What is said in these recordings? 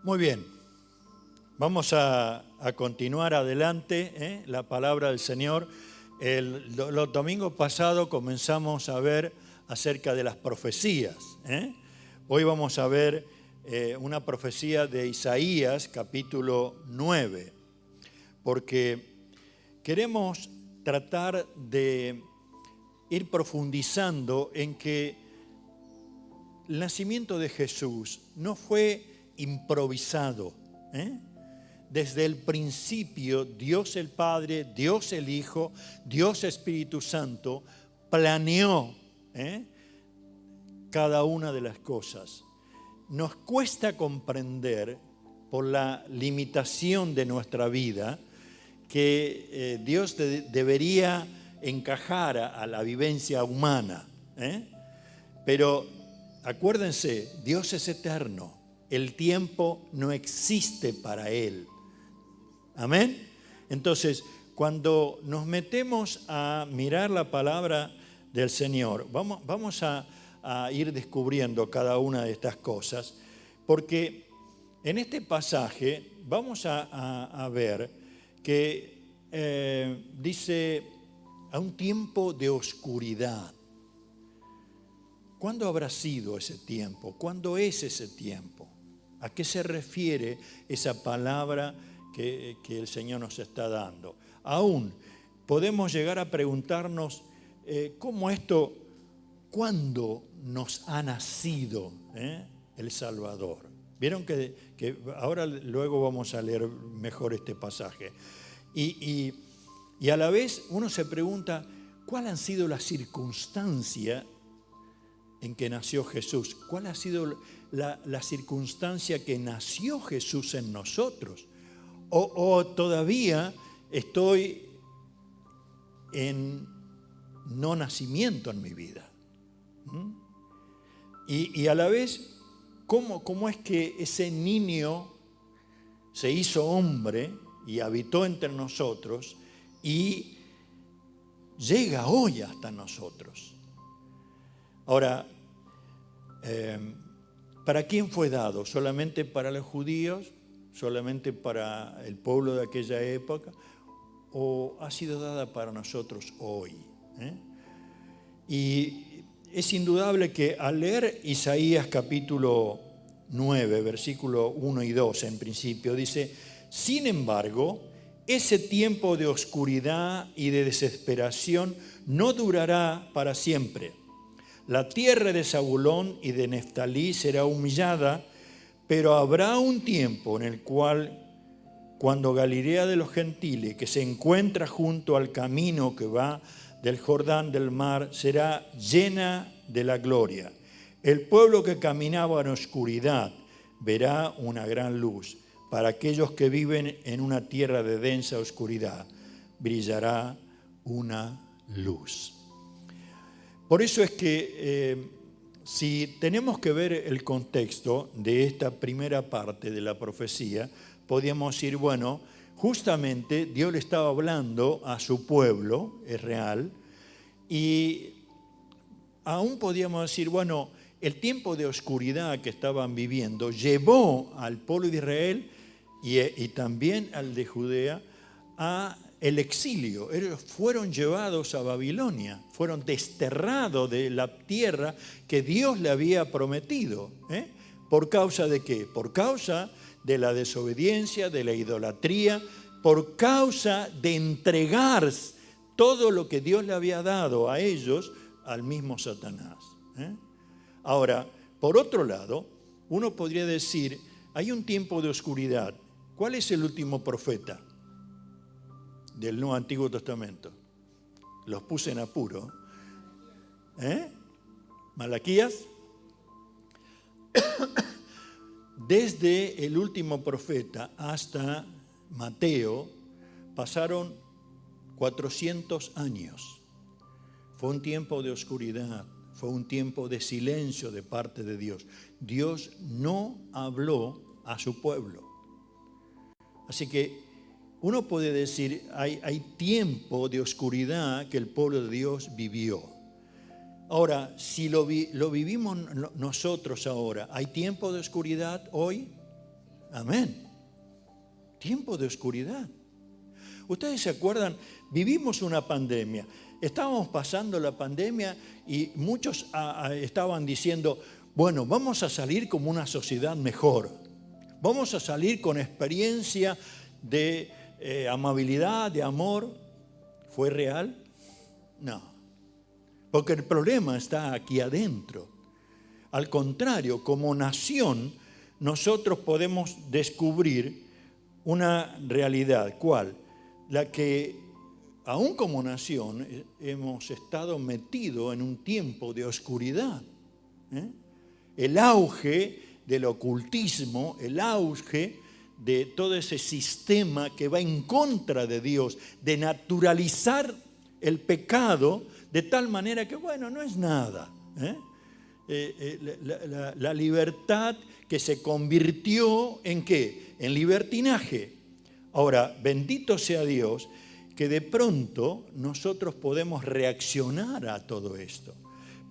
Muy bien, vamos a continuar adelante, la palabra del Señor. Los domingos pasados comenzamos a ver acerca de las profecías. Hoy vamos a ver una profecía de Isaías, capítulo 9, porque queremos tratar de ir profundizando en que el nacimiento de Jesús no fue improvisado. Desde el principio, Dios el Padre, Dios el Hijo, Dios Espíritu Santo planeó cada una de las cosas. Nos cuesta comprender, por la limitación de nuestra vida, que Dios debería encajar a la vivencia humana. Pero acuérdense, Dios es eterno. El tiempo no existe para Él. Amén. Entonces, cuando nos metemos a mirar la palabra del Señor, vamos a ir descubriendo cada una de estas cosas, porque en este pasaje vamos a ver que dice a un tiempo de oscuridad. ¿Cuándo habrá sido ese tiempo? ¿Cuándo es ese tiempo? ¿A qué se refiere esa palabra que el Señor nos está dando? Aún podemos llegar a preguntarnos cómo esto, ¿cuándo nos ha nacido el Salvador? Vieron que ahora luego vamos a leer mejor este pasaje. Y a la vez uno se pregunta, ¿cuáles han sido las circunstancias en que nació Jesús? ¿Cuál ha sido la circunstancia que nació Jesús en nosotros? O todavía estoy en no nacimiento en mi vida. Y a la vez, ¿cómo es que ese niño se hizo hombre y habitó entre nosotros y llega hoy hasta nosotros? Ahora, ¿para quién fue dado? ¿Solamente para los judíos? ¿Solamente para el pueblo de aquella época? ¿O ha sido dada para nosotros hoy? Y es indudable que al leer Isaías capítulo 9, versículo 1 y 2 en principio, dice: sin embargo, ese tiempo de oscuridad y de desesperación no durará para siempre. La tierra de Zabulón y de Neftalí será humillada, pero habrá un tiempo en el cual, cuando Galilea de los gentiles, que se encuentra junto al camino que va del Jordán del mar, será llena de la gloria. El pueblo que caminaba en oscuridad verá una gran luz. Para aquellos que viven en una tierra de densa oscuridad, brillará una luz. Por eso es que si tenemos que ver el contexto de esta primera parte de la profecía, podríamos decir, bueno, justamente Dios le estaba hablando a su pueblo, es real, y aún podríamos decir, bueno, el tiempo de oscuridad que estaban viviendo llevó al pueblo de Israel y también al de Judea a el exilio. Ellos fueron llevados a Babilonia, fueron desterrados de la tierra que Dios le había prometido. ¿Por causa de qué? Por causa de la desobediencia, de la idolatría, por causa de entregar todo lo que Dios le había dado a ellos al mismo Satanás. Ahora, por otro lado, uno podría decir, hay un tiempo de oscuridad. ¿Cuál es el último profeta del Nuevo Antiguo Testamento? Los puse en apuro. Malaquías. Desde el último profeta hasta Mateo pasaron 400 años. Fue un tiempo de oscuridad, fue un tiempo de silencio de parte de Dios. Dios no habló a su pueblo. Así que uno puede decir, hay tiempo de oscuridad que el pueblo de Dios vivió. Ahora, si lo vivimos nosotros ahora, ¿hay tiempo de oscuridad hoy? Amén. Tiempo de oscuridad. Ustedes se acuerdan, vivimos una pandemia. Estábamos pasando la pandemia y muchos estaban diciendo, bueno, vamos a salir como una sociedad mejor. Vamos a salir con experiencia de amabilidad, de amor. ¿Fue real? No. Porque el problema está aquí adentro. Al contrario, como nación, nosotros podemos descubrir una realidad. ¿Cuál? La que, aún como nación, hemos estado metidos en un tiempo de oscuridad. El auge del ocultismo, el auge de todo ese sistema que va en contra de Dios, de naturalizar el pecado de tal manera que, bueno, no es nada. La libertad que se convirtió ¿en qué? En libertinaje. Ahora, bendito sea Dios que de pronto nosotros podemos reaccionar a todo esto.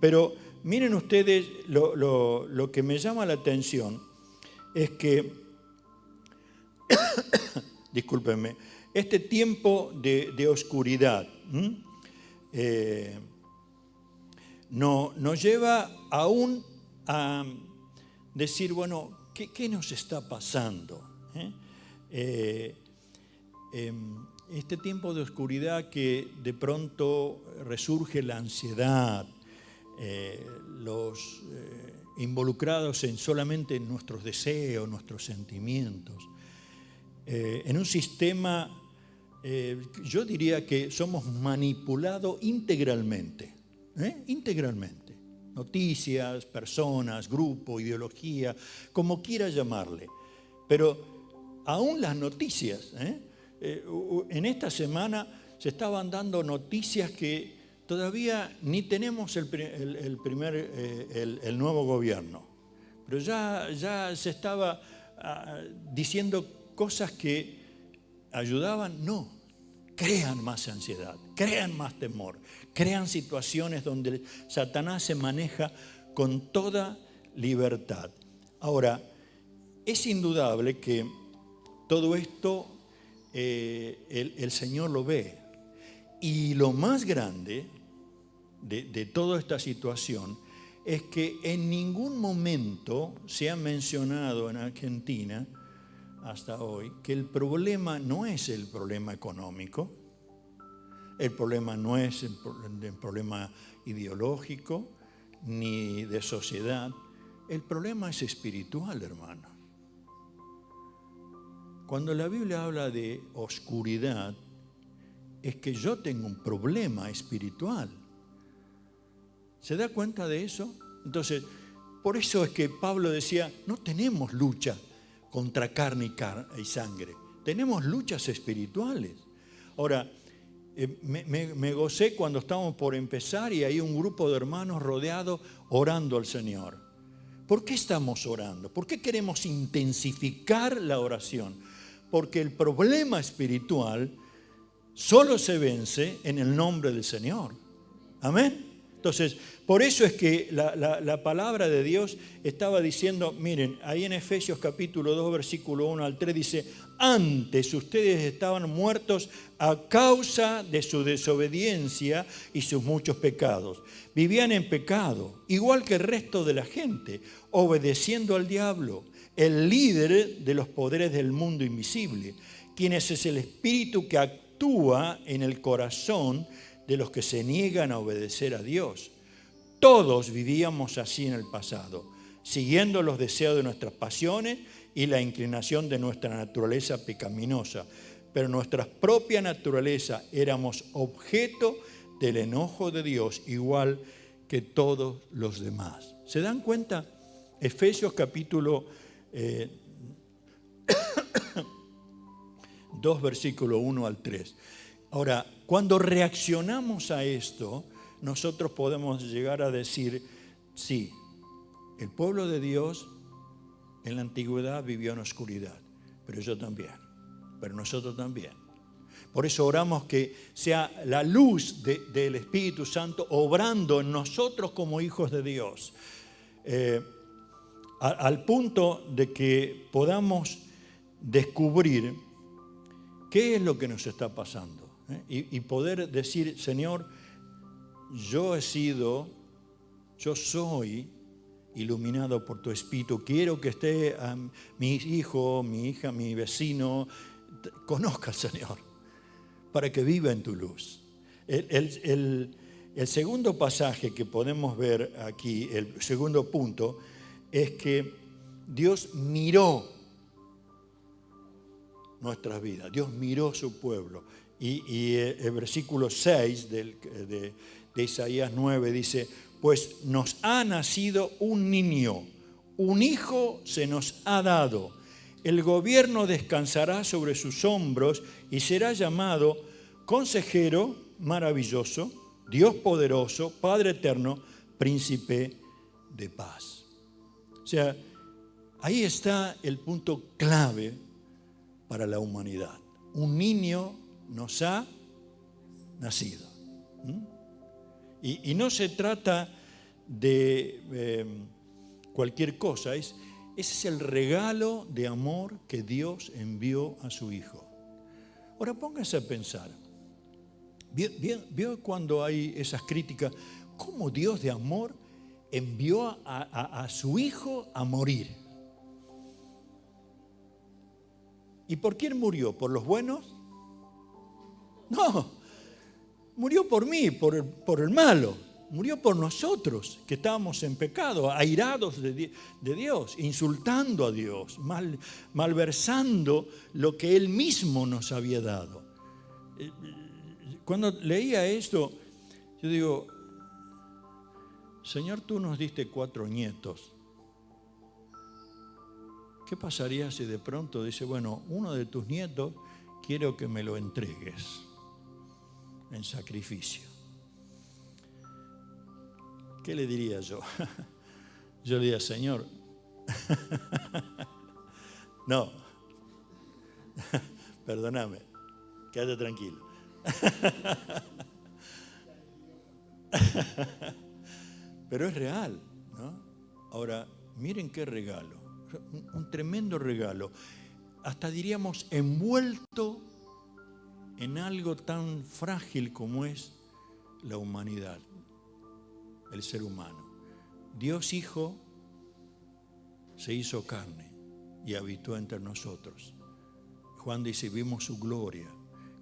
Pero miren ustedes, lo que me llama la atención es que, discúlpenme, este tiempo de oscuridad nos lleva aún a decir, bueno, ¿qué nos está pasando? Este tiempo de oscuridad que de pronto resurge la ansiedad, los involucrados solamente en nuestros deseos, nuestros sentimientos, en un sistema, yo diría que somos manipulados integralmente, integralmente. Noticias, personas, grupo, ideología, como quiera llamarle. Pero aún las noticias, en esta semana se estaban dando noticias que todavía ni tenemos el nuevo gobierno. Pero ya se estaba diciendo cosas que ayudaban. No, crean más ansiedad, crean más temor, crean situaciones donde Satanás se maneja con toda libertad. Ahora, es indudable que todo esto el Señor lo ve. Y lo más grande de toda esta situación es que en ningún momento se ha mencionado en Argentina hasta hoy que el problema no es el problema económico, el problema no es el problema ideológico ni de sociedad, el problema es espiritual, hermano. Cuando la Biblia habla de oscuridad, es que yo tengo un problema espiritual. ¿Se da cuenta de eso? Entonces, por eso es que Pablo decía, no tenemos lucha contra carne y sangre, tenemos luchas espirituales. Ahora, me gocé cuando estábamos por empezar y hay un grupo de hermanos rodeados orando al Señor. ¿Por qué estamos orando? ¿Por qué queremos intensificar la oración? Porque el problema espiritual solo se vence en el nombre del Señor. Amén. Entonces, por eso es que la palabra de Dios estaba diciendo, miren, ahí en Efesios capítulo 2, versículo 1 al 3 dice, antes ustedes estaban muertos a causa de su desobediencia y sus muchos pecados. Vivían en pecado, igual que el resto de la gente, obedeciendo al diablo, el líder de los poderes del mundo invisible, quien es el espíritu que actúa en el corazón de los que se niegan a obedecer a Dios. Todos vivíamos así en el pasado, siguiendo los deseos de nuestras pasiones y la inclinación de nuestra naturaleza pecaminosa. Pero nuestra propia naturaleza éramos objeto del enojo de Dios, igual que todos los demás. ¿Se dan cuenta? Efesios capítulo 2, versículo 1 al 3. Ahora, cuando reaccionamos a esto, nosotros podemos llegar a decir, sí, el pueblo de Dios en la antigüedad vivió en oscuridad, pero yo también, pero nosotros también. Por eso oramos que sea la luz del Espíritu Santo obrando en nosotros como hijos de Dios, al punto de que podamos descubrir qué es lo que nos está pasando. Y poder decir, Señor, yo soy iluminado por tu Espíritu. Quiero que esté mi hijo, mi hija, mi vecino, conozca al Señor, para que viva en tu luz. El segundo pasaje que podemos ver aquí, el segundo punto, es que Dios miró nuestras vidas, Dios miró su pueblo. Y el versículo 6 de Isaías 9 dice, pues nos ha nacido un niño, un hijo se nos ha dado. El gobierno descansará sobre sus hombros y será llamado Consejero Maravilloso, Dios Poderoso, Padre Eterno, Príncipe de Paz. O sea, ahí está el punto clave para la humanidad. Un niño nos ha nacido. Y no se trata de cualquier cosa, ese es el regalo de amor que Dios envió a su Hijo. Ahora póngase a pensar, ¿vio cuando hay esas críticas? ¿Cómo Dios de amor envió a su Hijo a morir? ¿Y por quién murió? ¿Por los buenos? No, murió por mí, por el malo. Murió por nosotros, que estábamos en pecado, airados de Dios, insultando a Dios, malversando lo que Él mismo nos había dado. Cuando leía esto, yo digo, Señor, tú nos diste 4 nietos. ¿Qué pasaría si de pronto dice, bueno, uno de tus nietos quiero que me lo entregues en sacrificio? ¿Qué le diría yo? Yo le diría, Señor, no, perdóname, quédate tranquilo. Pero es real, ¿no? Ahora, miren qué regalo, un tremendo regalo, hasta diríamos envuelto en algo tan frágil como es la humanidad, el ser humano. Dios Hijo se hizo carne y habitó entre nosotros. Juan dice, vimos su gloria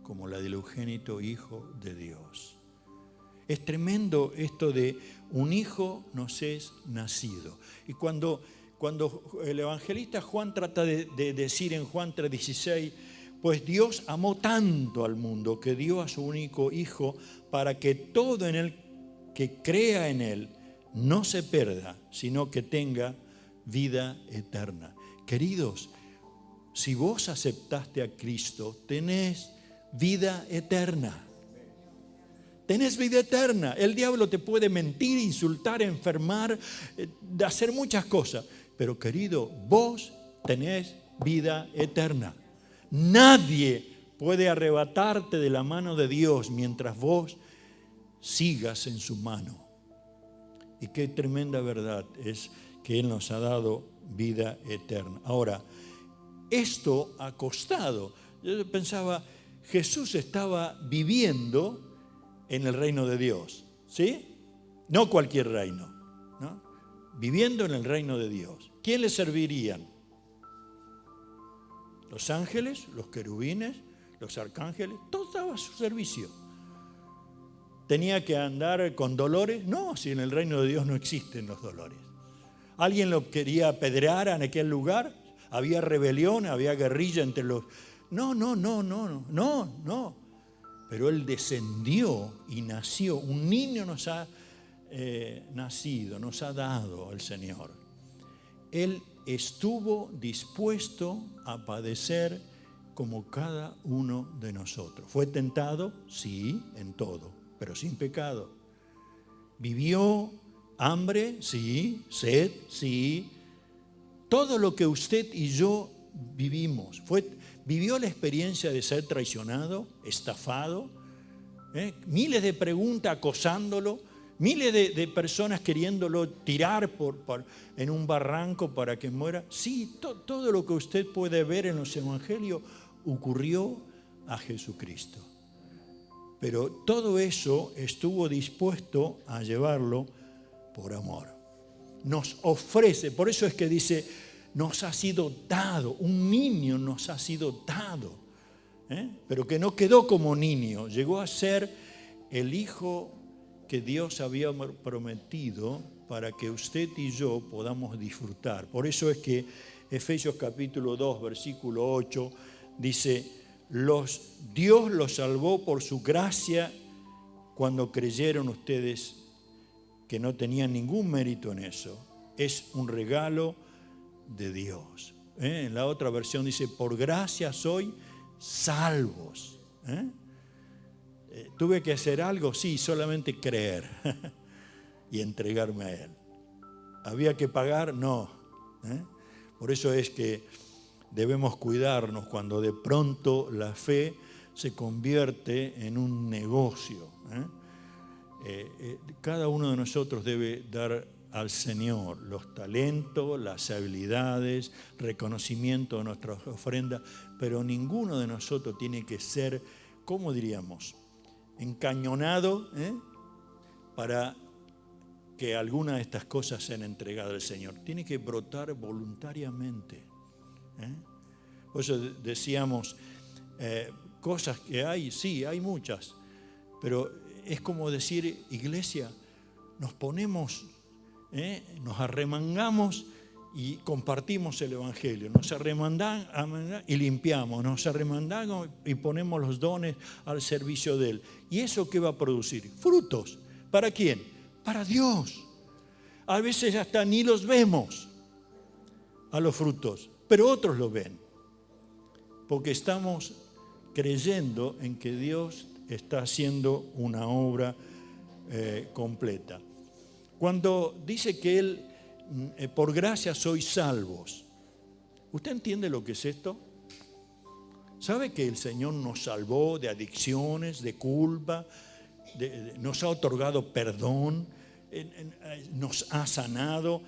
como la del unigénito Hijo de Dios. Es tremendo esto de un hijo nos es nacido. Y cuando el evangelista Juan trata de decir en Juan 3:16, pues Dios amó tanto al mundo que dio a su único Hijo para que todo en él que crea en Él no se pierda, sino que tenga vida eterna. Queridos, si vos aceptaste a Cristo, tenés vida eterna. Tenés vida eterna. El diablo te puede mentir, insultar, enfermar, hacer muchas cosas. Pero querido, vos tenés vida eterna. Nadie puede arrebatarte de la mano de Dios mientras vos sigas en su mano. Y qué tremenda verdad es que Él nos ha dado vida eterna. Ahora, esto ha costado. Yo pensaba, Jesús estaba viviendo en el reino de Dios, ¿sí? No cualquier reino, ¿no? Viviendo en el reino de Dios. ¿Quién le servirían? Los ángeles, los querubines, los arcángeles, todo estaba a su servicio. ¿Tenía que andar con dolores? No, si en el reino de Dios no existen los dolores. ¿Alguien lo quería apedrear en aquel lugar? ¿Había rebelión? ¿Había guerrilla entre los...? No. Pero Él descendió y nació. Un niño nos ha nacido, nos ha dado el Señor. Él estuvo dispuesto a padecer como cada uno de nosotros. ¿Fue tentado? Sí, en todo, pero sin pecado. ¿Vivió hambre? Sí. ¿Sed? Sí. Todo lo que usted y yo vivimos. ¿Vivió la experiencia de ser traicionado, estafado? Miles de preguntas acosándolo. Miles de personas queriéndolo tirar en un barranco para que muera. Sí, todo lo que usted puede ver en los evangelios ocurrió a Jesucristo. Pero todo eso estuvo dispuesto a llevarlo por amor. Nos ofrece, por eso es que dice, nos ha sido dado, un niño nos ha sido dado, pero que no quedó como niño, llegó a ser el hijo que Dios había prometido para que usted y yo podamos disfrutar. Por eso es que Efesios capítulo 2, versículo 8, dice, Dios los salvó por su gracia cuando creyeron ustedes que no tenían ningún mérito en eso. Es un regalo de Dios. En la otra versión dice, por gracia soy salvos. ¿Tuve que hacer algo? Sí, solamente creer y entregarme a Él. ¿Había que pagar? No. Por eso es que debemos cuidarnos cuando de pronto la fe se convierte en un negocio. Cada uno de nosotros debe dar al Señor los talentos, las habilidades, reconocimiento de nuestras ofrendas, pero ninguno de nosotros tiene que ser, ¿cómo diríamos?, encañonado para que alguna de estas cosas sean entregadas al Señor. Tiene que brotar voluntariamente. Por eso decíamos, cosas que hay, sí, hay muchas, pero es como decir, iglesia, nos ponemos, nos arremangamos y compartimos el Evangelio, nos arremangamos y limpiamos, nos arremangamos y ponemos los dones al servicio de Él. ¿Y eso qué va a producir? Frutos. ¿Para quién? Para Dios. A veces hasta ni los vemos a los frutos, pero otros los ven, porque estamos creyendo en que Dios está haciendo una obra completa. Cuando dice que Él, por gracia sois salvos, ¿usted entiende lo que es esto? ¿Sabe que el Señor nos salvó de adicciones, de culpa, nos ha otorgado perdón, nos ha sanado?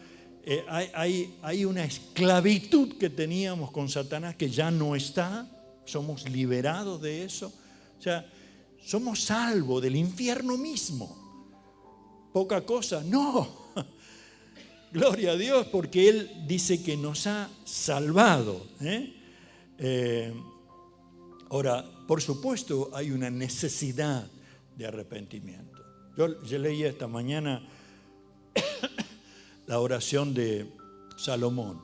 Hay una esclavitud que teníamos con Satanás que ya no está, somos liberados de eso. O sea, somos salvos del infierno mismo. Poca cosa, no. Gloria a Dios, porque Él dice que nos ha salvado. Ahora, por supuesto, hay una necesidad de arrepentimiento. Yo leía esta mañana la oración de Salomón,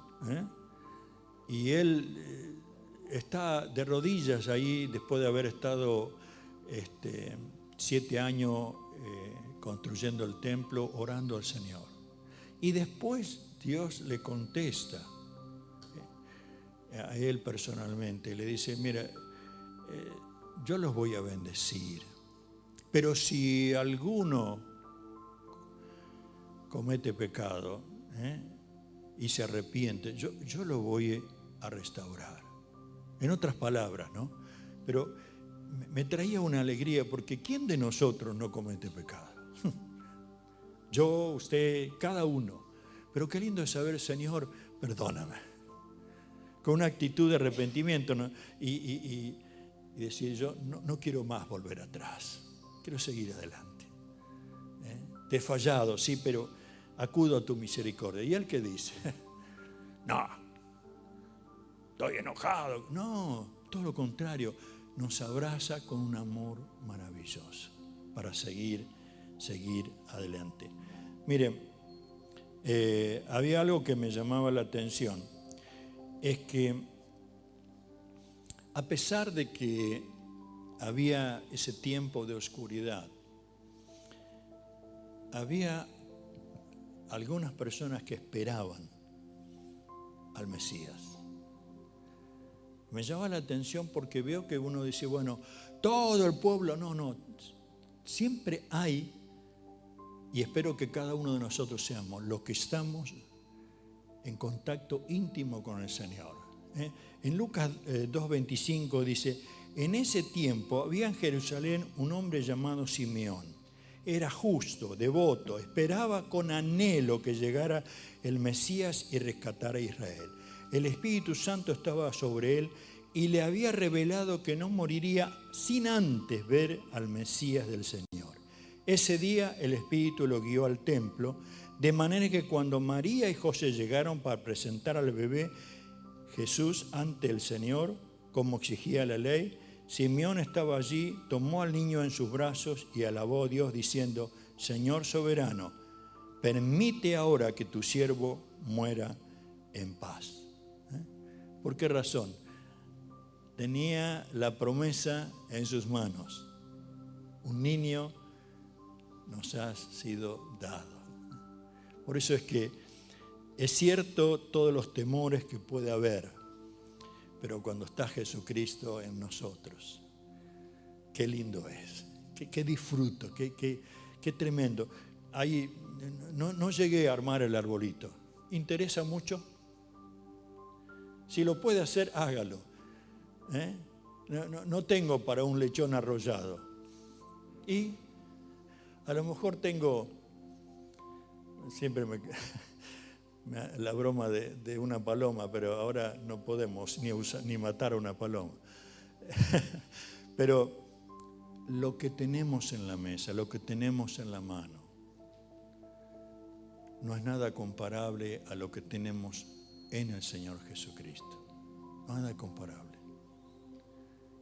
y él está de rodillas ahí después de haber estado 7 años construyendo el templo, orando al Señor. Y después Dios le contesta a él personalmente, le dice, mira, yo los voy a bendecir, pero si alguno comete pecado y se arrepiente, yo lo voy a restaurar. En otras palabras, ¿no? Pero me traía una alegría, porque ¿quién de nosotros no comete pecado? Yo, usted, cada uno. Pero qué lindo es saber, Señor, perdóname. Con una actitud de arrepentimiento, ¿no? Y decir, yo no quiero más volver atrás. Quiero seguir adelante. Te he fallado, sí, pero acudo a tu misericordia. ¿Y él qué dice? No, estoy enojado. No, todo lo contrario. Nos abraza con un amor maravilloso para seguir adelante. Miren, había algo que me llamaba la atención. Es que a pesar de que había ese tiempo de oscuridad, había algunas personas que esperaban al Mesías. Me llama la atención porque veo que uno dice, bueno, todo el pueblo, no, siempre hay, y espero que cada uno de nosotros seamos los que estamos en contacto íntimo con el Señor. En Lucas 2:25 dice, en ese tiempo había en Jerusalén un hombre llamado Simeón. era justo, devoto, esperaba con anhelo que llegara el Mesías y rescatara a Israel. El Espíritu Santo estaba sobre él y le había revelado que no moriría sin antes ver al Mesías del Señor. Ese día el Espíritu lo guió al templo, de manera que cuando María y José llegaron para presentar al bebé Jesús ante el Señor, como exigía la ley, Simeón estaba allí, tomó al niño en sus brazos y alabó a Dios diciendo: Señor soberano, permite ahora que tu siervo muera en paz. ¿Por qué razón? Tenía la promesa en sus manos. Un niño nos ha sido dado. Por eso es que es cierto todos los temores que puede haber, pero cuando está Jesucristo en nosotros, qué lindo es, qué disfruto, qué tremendo. Ahí no llegué a armar el arbolito. ¿Interesa mucho? Si lo puede hacer, hágalo. No tengo para un lechón arrollado. Y a lo mejor tengo, siempre la broma de una paloma, pero ahora no podemos ni matar a una paloma. Pero lo que tenemos en la mesa, lo que tenemos en la mano, no es nada comparable a lo que tenemos en el Señor Jesucristo. Nada comparable.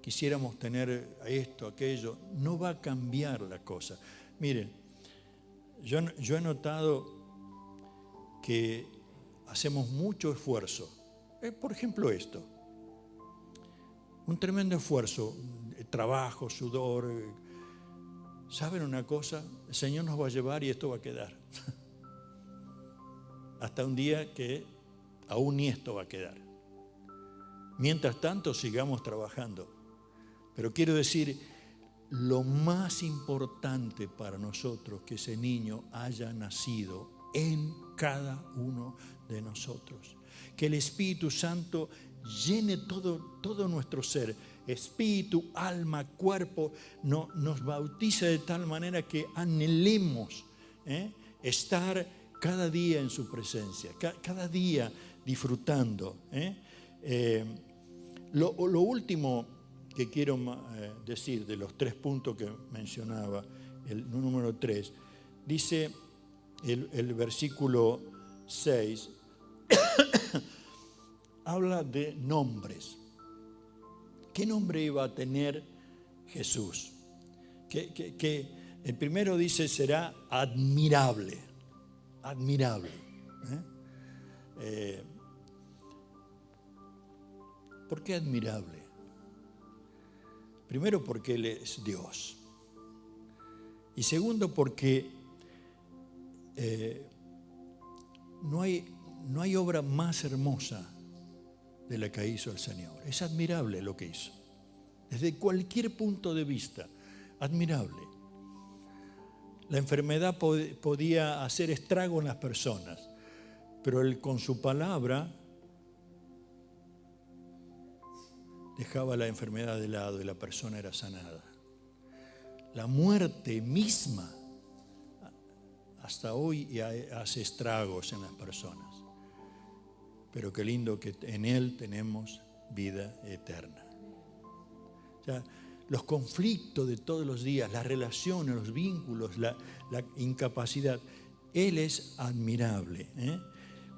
Quisiéramos tener esto, aquello, no va a cambiar la cosa. Miren, yo he notado que hacemos mucho esfuerzo. Por ejemplo esto, un tremendo esfuerzo, trabajo, sudor. ¿Saben una cosa? El Señor nos va a llevar y esto va a quedar. Hasta un día que aún ni esto va a quedar. Mientras tanto, sigamos trabajando. Pero quiero decir, lo más importante para nosotros que ese niño haya nacido en cada uno de nosotros. Que el Espíritu Santo llene todo nuestro ser, espíritu, alma, cuerpo, nos bautiza de tal manera que anhelemos estar cada día en su presencia, cada día disfrutando. Lo último que quiero decir de los 3 puntos que mencionaba, el número 3, dice el versículo 6, habla de nombres. ¿Qué nombre iba a tener Jesús? Que el primero dice será admirable. Admirable. ¿Por qué admirable? Primero porque Él es Dios. Y segundo porque no hay obra más hermosa de la que hizo el Señor. Es admirable lo que hizo. Desde cualquier punto de vista, admirable. La enfermedad podía hacer estrago en las personas, pero Él con su palabra dejaba la enfermedad de lado y la persona era sanada. La muerte misma hasta hoy hace estragos en las personas. Pero qué lindo que en Él tenemos vida eterna. O sea, los conflictos de todos los días, las relaciones, los vínculos, la incapacidad, Él es admirable.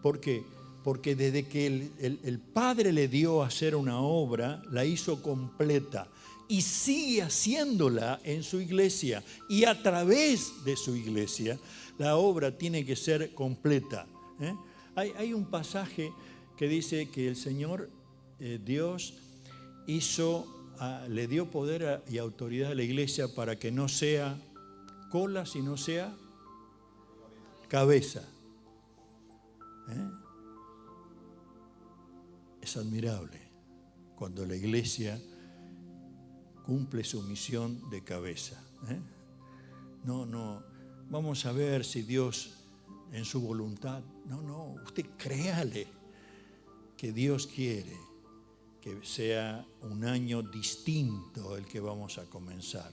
¿Por qué? Porque desde que el Padre le dio a hacer una obra, la hizo completa y sigue haciéndola en su iglesia. Y a través de su iglesia, la obra tiene que ser completa. Hay un pasaje que dice que el Señor, Dios, le dio poder y autoridad a la iglesia para que no sea cola, sino sea cabeza. Es admirable cuando la iglesia cumple su misión de cabeza. No, vamos a ver si Dios en su voluntad. No, usted créale que Dios quiere que sea un año distinto el que vamos a comenzar.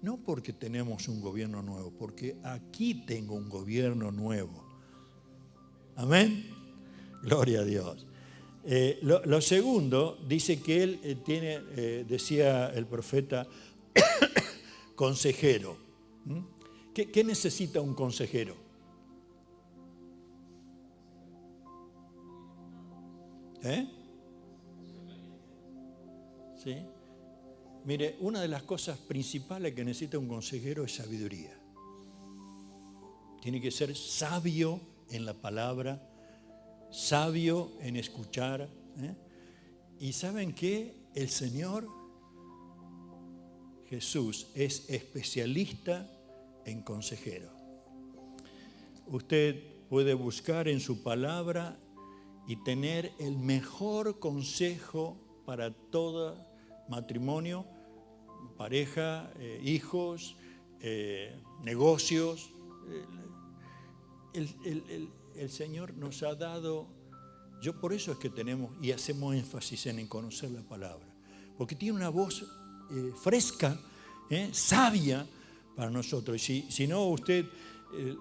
No porque tenemos un gobierno nuevo, porque aquí tengo un gobierno nuevo. Amén. Gloria a Dios. Lo segundo, dice que él tiene, decía el profeta, consejero. ¿Qué necesita un consejero? ¿Sí? Mire, una de las cosas principales que necesita un consejero es sabiduría. Tiene que ser sabio en la palabra, sabio en escuchar. Y ¿saben qué? El Señor Jesús es especialista en consejero. Usted puede buscar en su palabra y tener el mejor consejo para todo matrimonio, pareja, hijos, negocios. El Señor nos ha dado, por eso es que tenemos y hacemos énfasis en conocer la palabra, porque tiene una voz fresca, sabia para nosotros. Y si no, usted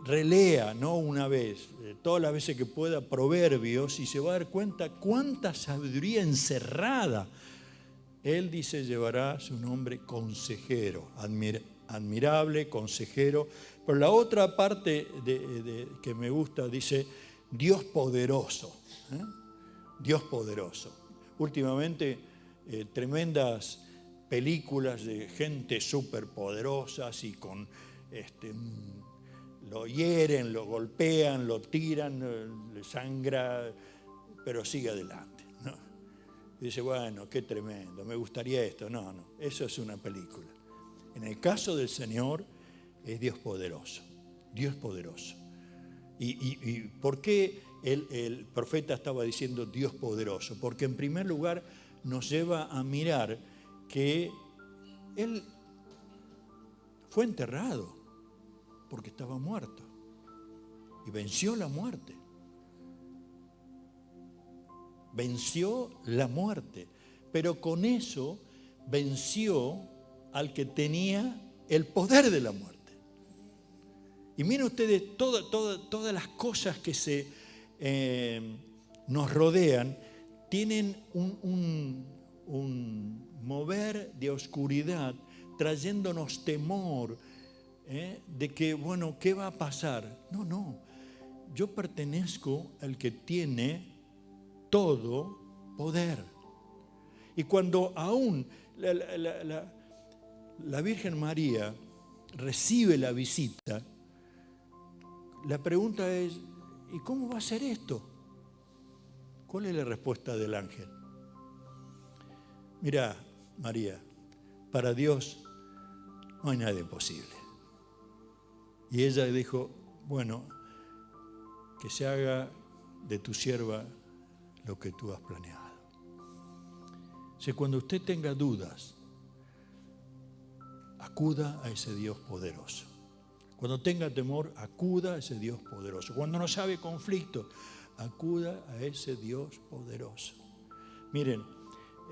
relea, no una vez, todas las veces que pueda, Proverbios, y se va a dar cuenta cuánta sabiduría encerrada. Él dice, llevará su nombre consejero, admirable, consejero. Pero la otra parte que me gusta dice, Dios poderoso. Dios poderoso. Últimamente, tremendas películas de gente súper poderosas y con lo hieren, lo golpean, lo tiran, le sangra, pero sigue adelante, ¿no? Y dice, bueno, qué tremendo, me gustaría esto. No, eso es una película. En el caso del Señor es Dios poderoso, Dios poderoso. ¿Y por qué el profeta estaba diciendo Dios poderoso? Porque en primer lugar nos lleva a mirar que Él fue enterrado porque estaba muerto y venció la muerte. Venció la muerte, pero con eso venció al que tenía el poder de la muerte. Y miren ustedes, todas las cosas que nos rodean tienen un mover de oscuridad, trayéndonos temor, de que, bueno, ¿qué va a pasar? No, yo pertenezco al que tiene todo poder. Y cuando aún la Virgen María recibe la visita, la pregunta es, ¿y cómo va a ser esto? ¿Cuál es la respuesta del ángel? Mira, María, para Dios no hay nada imposible. Y ella dijo, bueno, que se haga de tu sierva lo que tú has planeado. O sea, cuando usted tenga dudas, acuda a ese Dios poderoso. Cuando tenga temor, acuda a ese Dios poderoso. Cuando no sabe conflicto, acuda a ese Dios poderoso. Miren,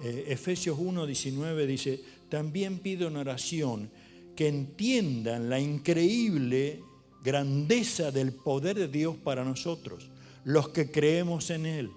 Efesios 1:19 dice, también pido en oración que entiendan la increíble grandeza del poder de Dios para nosotros, los que creemos en Él.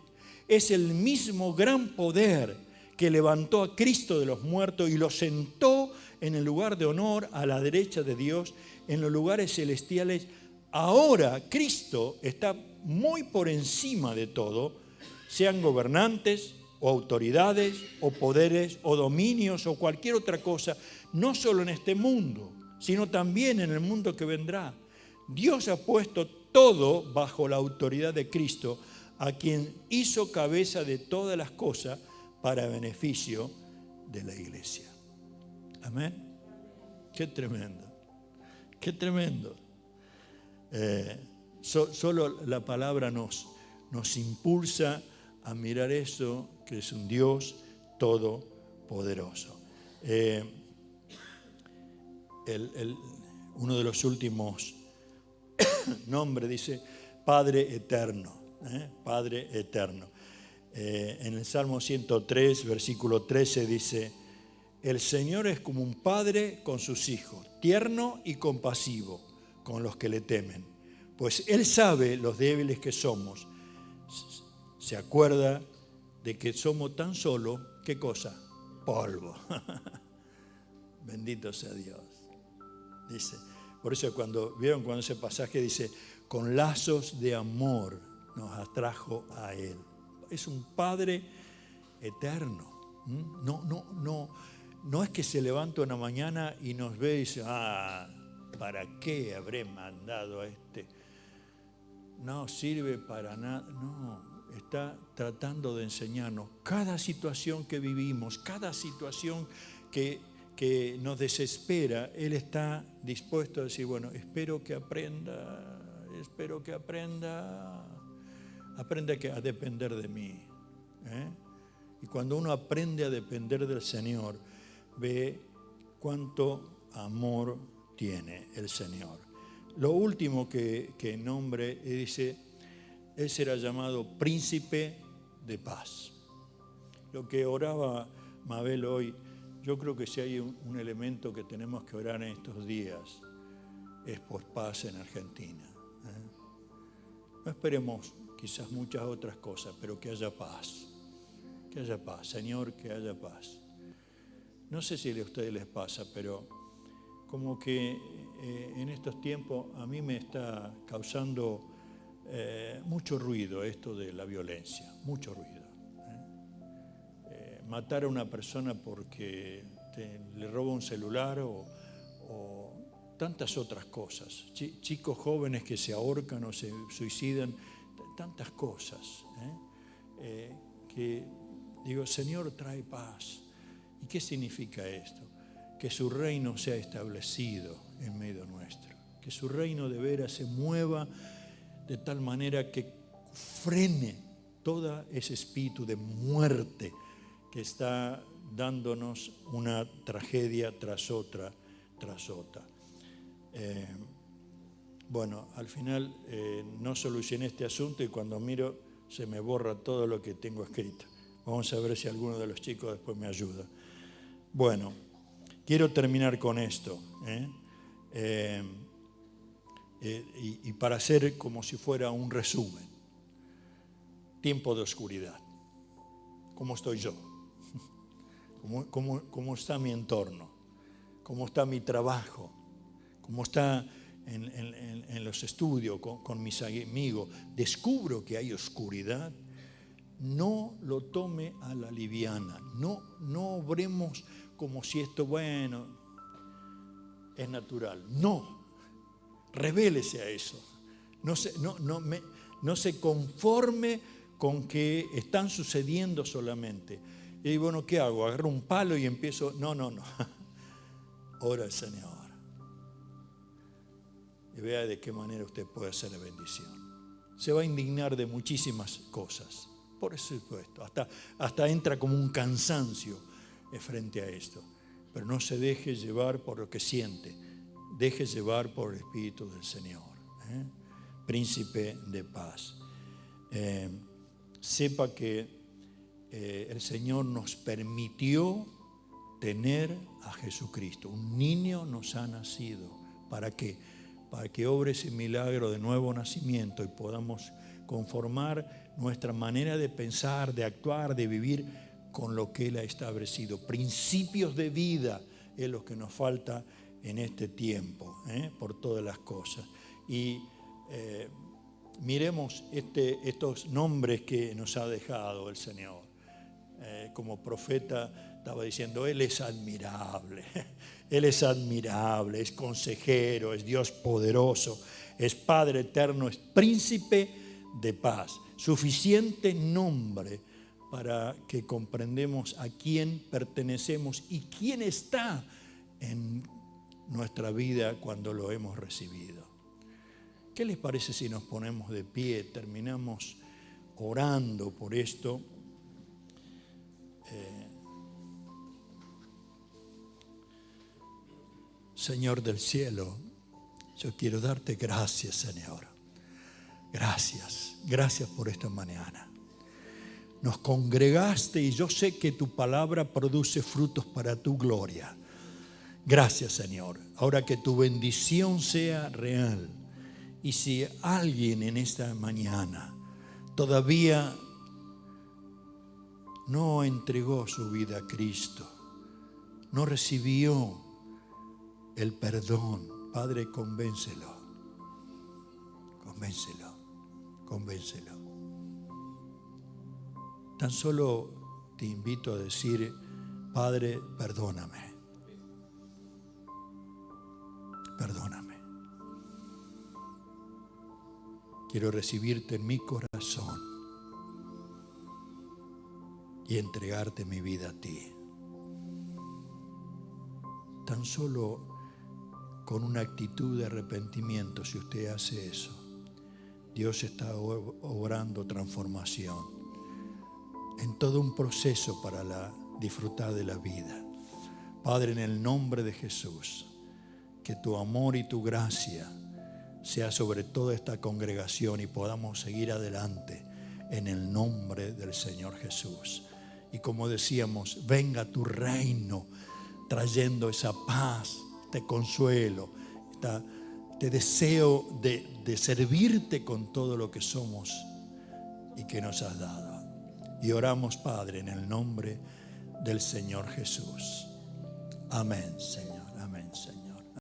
Es el mismo gran poder que levantó a Cristo de los muertos y lo sentó en el lugar de honor a la derecha de Dios, en los lugares celestiales. Ahora Cristo está muy por encima de todo, sean gobernantes o autoridades o poderes o dominios o cualquier otra cosa, no solo en este mundo, sino también en el mundo que vendrá. Dios ha puesto todo bajo la autoridad de Cristo, a quien hizo cabeza de todas las cosas para beneficio de la iglesia. Amén. Qué tremendo. Qué tremendo. Solo la palabra nos impulsa a mirar eso, que es un Dios todopoderoso. Uno de los últimos nombres dice Padre Eterno. Padre Eterno. En el Salmo 103, versículo 13 dice, El Señor es como un padre con sus hijos, tierno y compasivo con los que le temen. Pues Él sabe los débiles que somos. Se acuerda de que somos tan solo, ¿qué cosa? Polvo. Bendito sea Dios. Dice, por eso vieron cuando ese pasaje dice, con lazos de amor nos atrajo a Él. Es un Padre eterno. No es que se levanta una mañana y nos ve y dice, ¿para qué habré mandado a este? No sirve para nada. No, está tratando de enseñarnos. Cada situación que vivimos, cada situación que nos desespera, Él está dispuesto a decir, bueno, espero que aprenda a depender de mí. Y cuando uno aprende a depender del Señor, ve cuánto amor tiene el Señor. Lo último que nombre, dice, Él será llamado príncipe de paz. Lo que oraba Mabel hoy, yo creo que si hay un elemento que tenemos que orar en estos días, es por paz en Argentina. No esperemos quizás muchas otras cosas, pero que haya paz. Que haya paz, Señor, que haya paz. No sé si a ustedes les pasa, pero como que en estos tiempos a mí me está causando mucho ruido esto de la violencia, mucho ruido. Matar a una persona porque le roba un celular o tantas otras cosas. Chicos jóvenes que se ahorcan o se suicidan, tantas cosas. Que digo, Señor, trae paz. ¿Y qué significa esto? Que su reino sea establecido en medio nuestro. Que su reino de veras se mueva de tal manera que frene todo ese espíritu de muerte que está dándonos una tragedia tras otra, tras otra. Bueno, al final no solucioné este asunto y cuando miro se me borra todo lo que tengo escrito. Vamos a ver si alguno de los chicos después me ayuda. Bueno, quiero terminar con esto. Y para hacer como si fuera un resumen. Tiempo de oscuridad. ¿Cómo estoy yo? ¿Cómo está mi entorno? ¿Cómo está mi trabajo? ¿Cómo está en los estudios con mis amigos? Descubro que hay oscuridad. No lo tome a la liviana. No obremos como si esto, bueno, es natural. No. Revélese a eso. No se conforme con que están sucediendo solamente. Y bueno, ¿qué hago? Agarro un palo y empiezo. No. Ora al Señor. Y vea de qué manera usted puede hacer la bendición. Se va a indignar de muchísimas cosas. Por supuesto. Hasta entra como un cansancio frente a esto. Pero no se deje llevar por lo que siente. Deje llevar por el Espíritu del Señor. Príncipe de paz. Sepa que el Señor nos permitió tener a Jesucristo. Un niño nos ha nacido. ¿Para qué? Para que obre ese milagro de nuevo nacimiento y podamos conformar nuestra manera de pensar, de actuar, de vivir con lo que Él ha establecido. Principios de vida es lo que nos falta en este tiempo, por todas las cosas. Y miremos estos nombres que nos ha dejado el Señor. Como profeta estaba diciendo, Él es admirable, Él es admirable, es consejero, es Dios poderoso, es Padre eterno, es príncipe de paz. Suficiente nombre para que comprendamos a quién pertenecemos y quién está en nuestra vida cuando lo hemos recibido. ¿Qué les parece si nos ponemos de pie? Terminamos orando por esto. Señor del cielo, yo quiero darte gracias, Señor. Gracias por esta mañana. nos congregaste y yo sé que tu palabra produce frutos para tu gloria. Gracias, Señor. Ahora que tu bendición sea real. Y si alguien en esta mañana todavía no entregó su vida a Cristo, no recibió el perdón, Padre, convéncelo, convéncelo, convéncelo. Tan solo te invito a decir: Padre, perdóname, perdóname. Quiero recibirte en mi corazón y entregarte mi vida a ti. Tan solo con una actitud de arrepentimiento, si usted hace eso, Dios está obrando transformación en todo un proceso para disfrutar de la vida. Padre, en el nombre de Jesús, que tu amor y tu gracia sea sobre toda esta congregación y podamos seguir adelante en el nombre del Señor Jesús. Y como decíamos, venga tu reino trayendo esa paz, este consuelo, este deseo de servirte con todo lo que somos y que nos has dado. Y oramos, Padre, en el nombre del Señor Jesús. Amén, Señor. Amén, Señor.